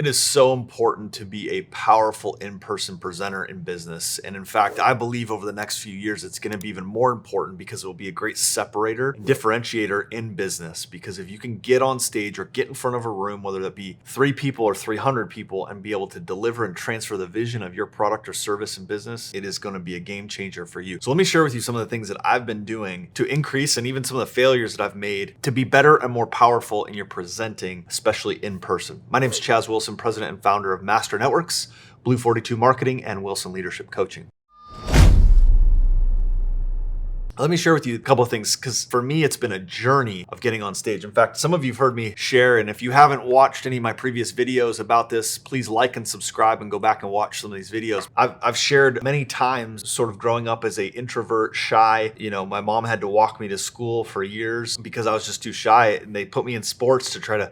It is so important to be a powerful in-person presenter in business. And in fact, I believe over the next few years, it's going to be even more important because it will be a great separator and differentiator in business. Because if you can get on stage or get in front of a room, whether that be 3 people or 300 people, and be able to deliver and transfer the vision of your product or service in business, it is going to be a game changer for you. So let me share with you some of the things that I've been doing to increase, and even some of the failures that I've made to be better and more powerful in your presenting, especially in person. My name is Chaz Wilson, president and founder of Master Networks, Blue 42 Marketing, and Wilson Leadership Coaching. Let me share with you a couple of things, because for me, it's been a journey of getting on stage. In fact, some of you have heard me share, and if you haven't watched any of my previous videos about this, please like and subscribe and go back and watch some of these videos. I've shared many times sort of growing up as an introvert, shy. My mom had to walk me to school for years because I was just too shy, and they put me in sports to try to,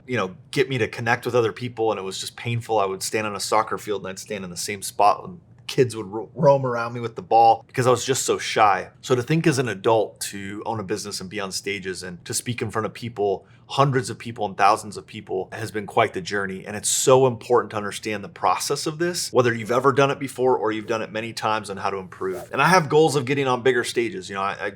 get me to connect with other people, and it was just painful. I would stand on a soccer field and I'd stand in the same spot and kids would roam around me with the ball because I was just so shy. So to think as an adult to own a business and be on stages and to speak in front of people, hundreds of people and thousands of people, has been quite the journey. And it's so important to understand the process of this, whether you've ever done it before or you've done it many times, and how to improve. And I have goals of getting on bigger stages. I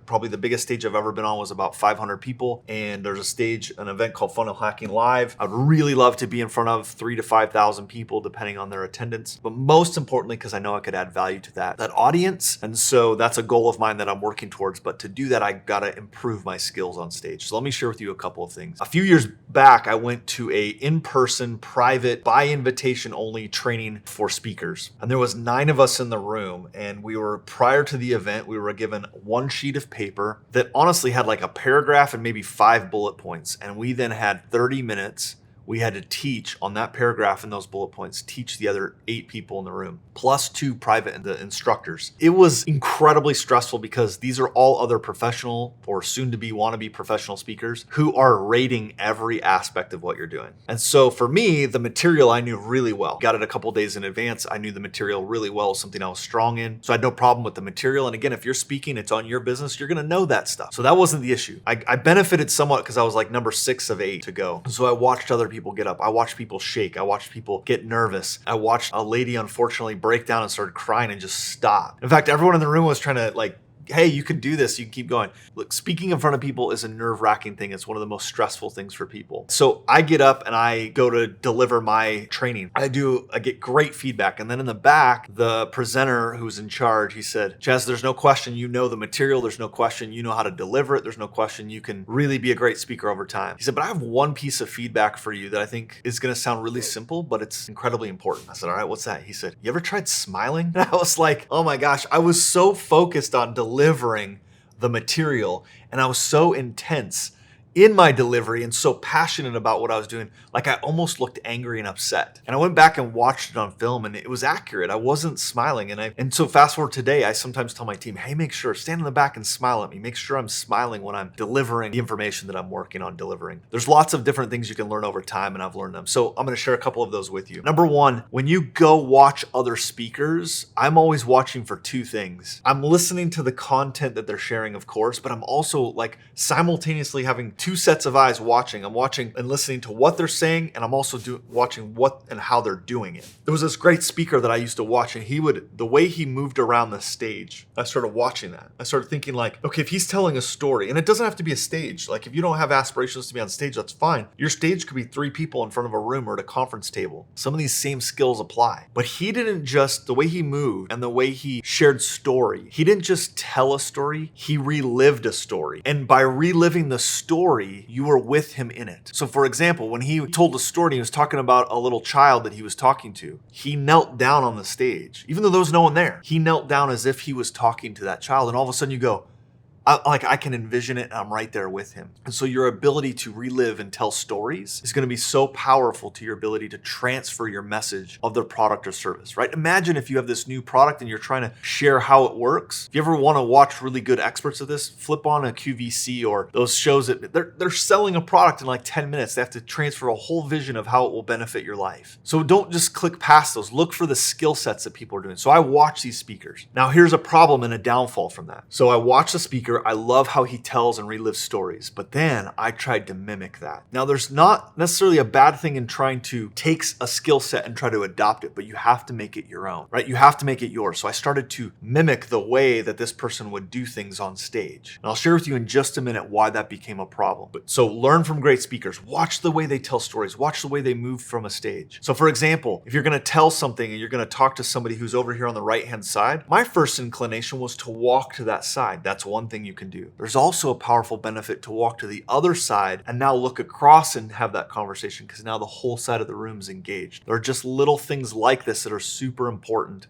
probably the biggest stage I've ever been on was about 500 people. And there's a stage, an event called Funnel Hacking Live. I'd really love to be in front of 3,000 to 5,000 people, depending on their attendance. But most importantly, because I know I could add value to that audience. And so that's a goal of mine that I'm working towards. But to do that, I gotta improve my skills on stage. So let me share with you a couple of things. A few years back, I went to a in-person, private, by invitation only training for speakers. And there was 9 of us in the room. And prior to the event, we were given one sheet of paper that honestly had like a paragraph and maybe 5 bullet points. And we then had 30 minutes. We had to teach on that paragraph and those bullet points, teach the other 8 people in the room, plus 2 private instructors. It was incredibly stressful because these are all other professional or soon to be wannabe professional speakers who are rating every aspect of what you're doing. And so for me, the material I knew really well. Got it a couple days in advance. I knew the material really well, something I was strong in. So I had no problem with the material. And again, if you're speaking, it's on your business, you're gonna know that stuff. So that wasn't the issue. I benefited somewhat because I was like number 6 of 8 to go. So I watched other people get up. I watched people shake. I watched people get nervous. I watched a lady unfortunately break down and started crying and just stop. In fact, everyone in the room was trying to hey, you can do this. You can keep going. Look, speaking in front of people is a nerve-wracking thing. It's one of the most stressful things for people. So I get up and I go to deliver my training. I get great feedback. And then in the back, the presenter who's in charge, he said, Chaz, there's no question you know the material. There's no question you know how to deliver it. There's no question you can really be a great speaker over time. He said, but I have one piece of feedback for you that I think is going to sound really simple, but it's incredibly important. I said, all right, what's that? He said, you ever tried smiling? And I was like, oh my gosh, I was so focused on delivering the material, and I was so intense in my delivery and so passionate about what I was doing, like I almost looked angry and upset. And I went back and watched it on film, and it was accurate. I wasn't smiling. And so fast forward today, I sometimes tell my team, hey, make sure, stand in the back and smile at me. Make sure I'm smiling when I'm delivering the information that I'm working on delivering. There's lots of different things you can learn over time, and I've learned them. So I'm gonna share a couple of those with you. Number 1, when you go watch other speakers, I'm always watching for 2 things. I'm listening to the content that they're sharing, of course, but I'm also simultaneously having 2 sets of eyes watching. I'm watching and listening to what they're saying, and I'm also watching what and how they're doing it. There was this great speaker that I used to watch, and the way he moved around the stage, I started watching that. I started thinking okay, if he's telling a story, and it doesn't have to be a stage. If you don't have aspirations to be on stage, that's fine. Your stage could be 3 people in front of a room or at a conference table. Some of these same skills apply. But he didn't just, the way he moved and the way he shared story, he didn't just tell a story, he relived a story. And by reliving the story, you were with him in it. So for example, when he told a story, he was talking about a little child that he was talking to. He knelt down on the stage. Even though there was no one there, he knelt down as if he was talking to that child. And all of a sudden you go, I can envision it, and I'm right there with him. And so your ability to relive and tell stories is going to be so powerful to your ability to transfer your message of their product or service, right? Imagine if you have this new product and you're trying to share how it works. If you ever want to watch really good experts of this, flip on a QVC or those shows that they're selling a product in 10 minutes. They have to transfer a whole vision of how it will benefit your life. So don't just click past those. Look for the skill sets that people are doing. So I watch these speakers. Now here's a problem and a downfall from that. So I watch the speaker. speaker. I love how he tells and relives stories, but then I tried to mimic that. Now, there's not necessarily a bad thing in trying to take a skill set and try to adopt it, but you have to make it your own, right? You have to make it yours. So I started to mimic the way that this person would do things on stage. And I'll share with you in just a minute why that became a problem. So learn from great speakers. Watch the way they tell stories. Watch the way they move from a stage. So for example, if you're going to tell something and you're going to talk to somebody who's over here on the right-hand side, my first inclination was to walk to that side. That's one thing you can do. There's also a powerful benefit to walk to the other side and now look across and have that conversation, because now the whole side of the room is engaged. There are just little things like this that are super important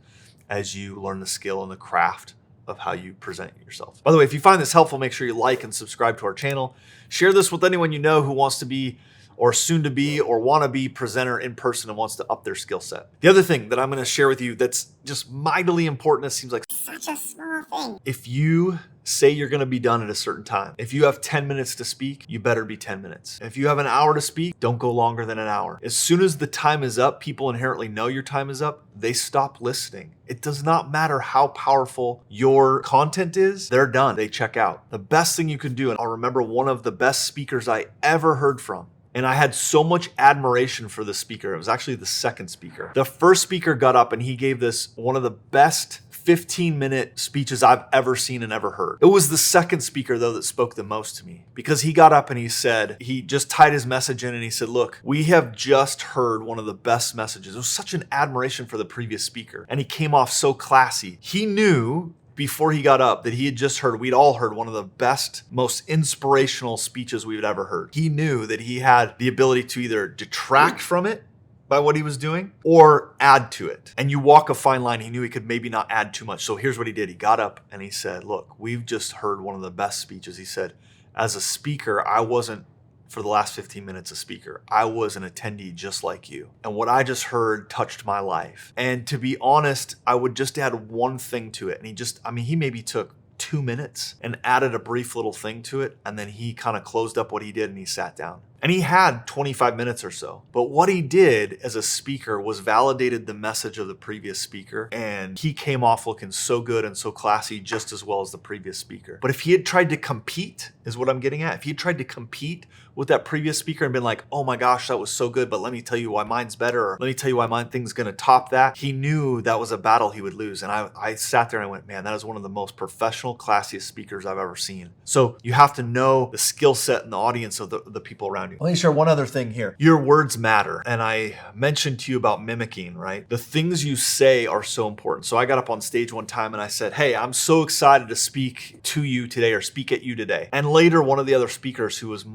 as you learn the skill and the craft of how you present yourself. By the way, if you find this helpful, make sure you like and subscribe to our channel. Share this with anyone you know who wants to be or soon to be or want to be presenter in person and wants to up their skill set. The other thing that I'm going to share with you that's just mightily important, it seems like such a small thing. If you say you're going to be done at a certain time, if you have 10 minutes to speak, you better be 10 minutes. If you have an hour to speak, don't go longer than an hour. As soon as the time is up, people inherently know your time is up. They stop listening. It does not matter how powerful your content is, they're done. They check out. The best thing you can do, and I'll remember one of the best speakers I ever heard from, and I had so much admiration for the speaker. It was actually the second speaker. The first speaker got up and he gave this one of the best 15-minute speeches I've ever seen and ever heard. It was the second speaker, though, that spoke the most to me, because he got up and he said, he just tied his message in and he said, look, we have just heard one of the best messages. It was such an admiration for the previous speaker. And he came off so classy. He knew before he got up that he had just heard, we'd all heard one of the best, most inspirational speeches we had ever heard. He knew that he had the ability to either detract from it by what he was doing or add to it. And you walk a fine line. He knew he could maybe not add too much. So here's what he did. He got up and he said, look, we've just heard one of the best speeches. He said, as a speaker, I wasn't for the last 15 minutes a speaker. I was an attendee just like you. And what I just heard touched my life. And to be honest, I would just add one thing to it. And he maybe took 2 minutes and added a brief little thing to it. And then he kind of closed up what he did and he sat down. And he had 25 minutes or so. But what he did as a speaker was validated the message of the previous speaker. And he came off looking so good and so classy, just as well as the previous speaker. But if he had tried to compete, is what I'm getting at. If he had tried to compete with that previous speaker and been like, oh my gosh, that was so good, but let me tell you why mine's better, or let me tell you why my thing's gonna top that, he knew that was a battle he would lose. And I sat there and I went, man, that is one of the most professional, classiest speakers I've ever seen. So you have to know the skill set and the audience of the people around you. Let me share one other thing here. Your words matter. And I mentioned to you about mimicking, right? The things you say are so important. So I got up on stage one time and I said, hey, I'm so excited to speak to you today, or speak at you today. And later, one of the other speakers who was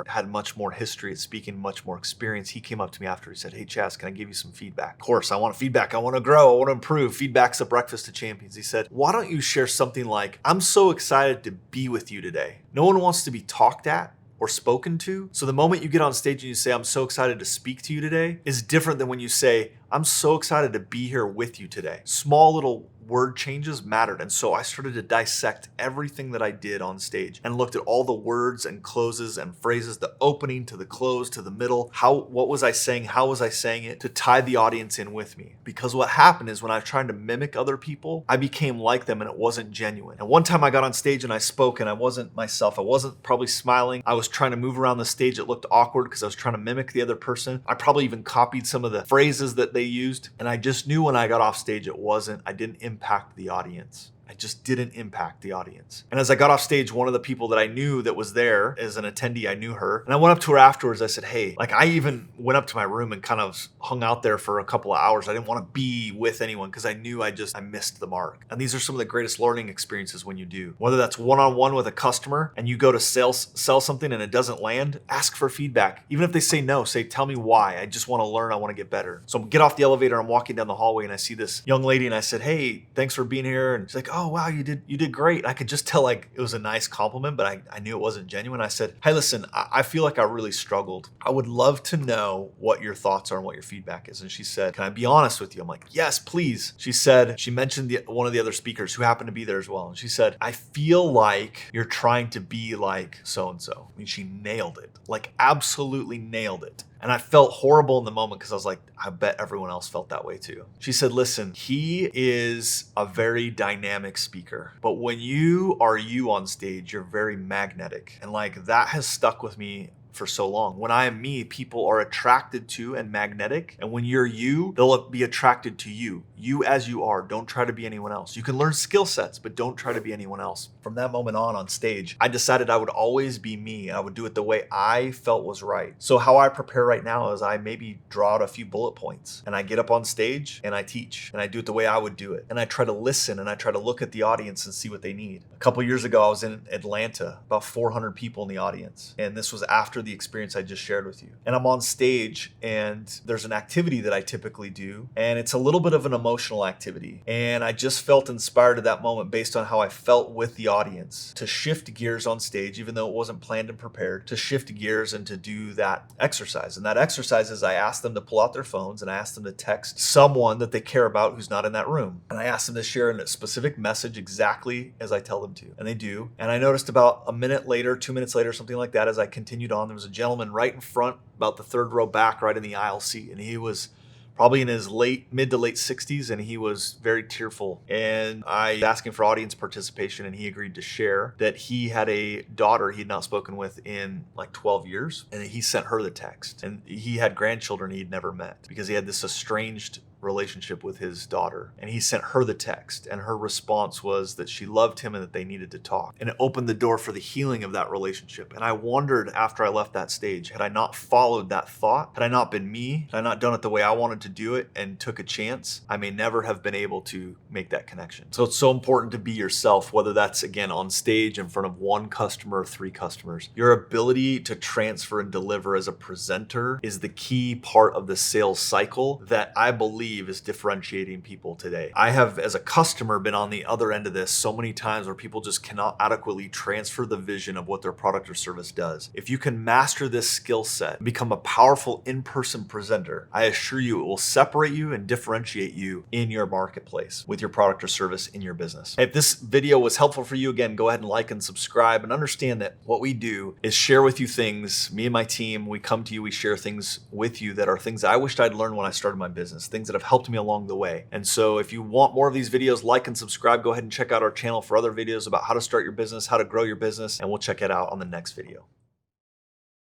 had much more history at speaking, much more experience, he came up to me after. He said, hey, Chaz, can I give you some feedback? Of course, I want feedback. I want to grow. I want to improve. Feedback's a breakfast of champions. He said, why don't you share something like, I'm so excited to be with you today. No one wants to be talked at or spoken to. So the moment you get on stage and you say, I'm so excited to speak to you today, is different than when you say, I'm so excited to be here with you today. Small little word changes mattered. And so I started to dissect everything that I did on stage and looked at all the words and closes and phrases, the opening to the close to the middle. What was I saying? How was I saying it to tie the audience in with me? Because what happened is when I was trying to mimic other people, I became like them and it wasn't genuine. And one time I got on stage and I spoke and I wasn't myself. I wasn't probably smiling. I was trying to move around the stage. It looked awkward because I was trying to mimic the other person. I probably even copied some of the phrases that they used. And I just knew when I got off stage, I didn't impact the audience. I just didn't impact the audience. And as I got off stage, one of the people that I knew that was there as an attendee, I knew her. And I went up to her afterwards. I said, hey, I even went up to my room and kind of hung out there for a couple of hours. I didn't want to be with anyone because I knew I missed the mark. And these are some of the greatest learning experiences when you do. Whether that's one-on-one with a customer and you go to sell something and it doesn't land, ask for feedback. Even if they say no, say, tell me why. I just want to learn. I want to get better. So I get off the elevator. I'm walking down the hallway and I see this young lady and I said, hey, thanks for being here. And she's like, oh, wow, you did great. I could just tell it was a nice compliment, but I knew it wasn't genuine. I said, hey, listen, I feel like I really struggled. I would love to know what your thoughts are and what your feedback is. And she said, can I be honest with you? I'm like, yes, please. She said, she mentioned one of the other speakers who happened to be there as well. And she said, I feel like you're trying to be like so-and-so. I mean, she nailed it, absolutely nailed it. And I felt horrible in the moment because I was like, I bet everyone else felt that way too. She said, listen, he is a very dynamic speaker, but when you are you on stage, you're very magnetic. And like that has stuck with me for so long. When I am me, people are attracted to and magnetic. And when you're you, they'll be attracted to you. You as you are. Don't try to be anyone else. You can learn skill sets, but don't try to be anyone else. From that moment on stage, I decided I would always be me and I would do it the way I felt was right. So how I prepare right now is I maybe draw out a few bullet points and I get up on stage and I teach and I do it the way I would do it. And I try to listen and I try to look at the audience and see what they need. A couple years ago, I was in Atlanta, about 400 people in the audience. And this was after the experience I just shared with you. And I'm on stage and there's an activity that I typically do. And it's a little bit of an emotional activity. And I just felt inspired at that moment based on how I felt with the audience to shift gears on stage, even though it wasn't planned and prepared, to shift gears and to do that exercise. And that exercise is I asked them to pull out their phones and I asked them to text someone that they care about who's not in that room. And I asked them to share a specific message exactly as I tell them to. And they do. And I noticed about a minute later, 2 minutes later, something like that, as I continued on, there was a gentleman right in front, about the third row back, right in the aisle seat. And he was probably in his mid to late 60s, and he was very tearful. And I asked him for audience participation, and he agreed to share that he had a daughter he had not spoken with in like 12 years. And he sent her the text. And he had grandchildren he'd never met because he had this estranged relationship with his daughter. And he sent her the text, and her response was that she loved him and that they needed to talk. And it opened the door for the healing of that relationship. And I wondered after I left that stage, had I not followed that thought, had I not been me, had I not done it the way I wanted to do it and took a chance, I may never have been able to make that connection. So it's so important to be yourself, whether that's again on stage in front of one customer or 3 customers. Your ability to transfer and deliver as a presenter is the key part of the sales cycle that I believe is differentiating people today. I have, as a customer, been on the other end of this so many times where people just cannot adequately transfer the vision of what their product or service does. If you can master this skill set and become a powerful in-person presenter, I assure you it will separate you and differentiate you in your marketplace with your product or service in your business. If this video was helpful for you, again, go ahead and like and subscribe, and understand that what we do is share with you things. Me and my team, we come to you, we share things with you that are things I wished I'd learned when I started my business, things that have helped me along the way. And so if you want more of these videos, like and subscribe. Go ahead and check out our channel for other videos about how to start your business, how to grow your business, and we'll check it out on the next video.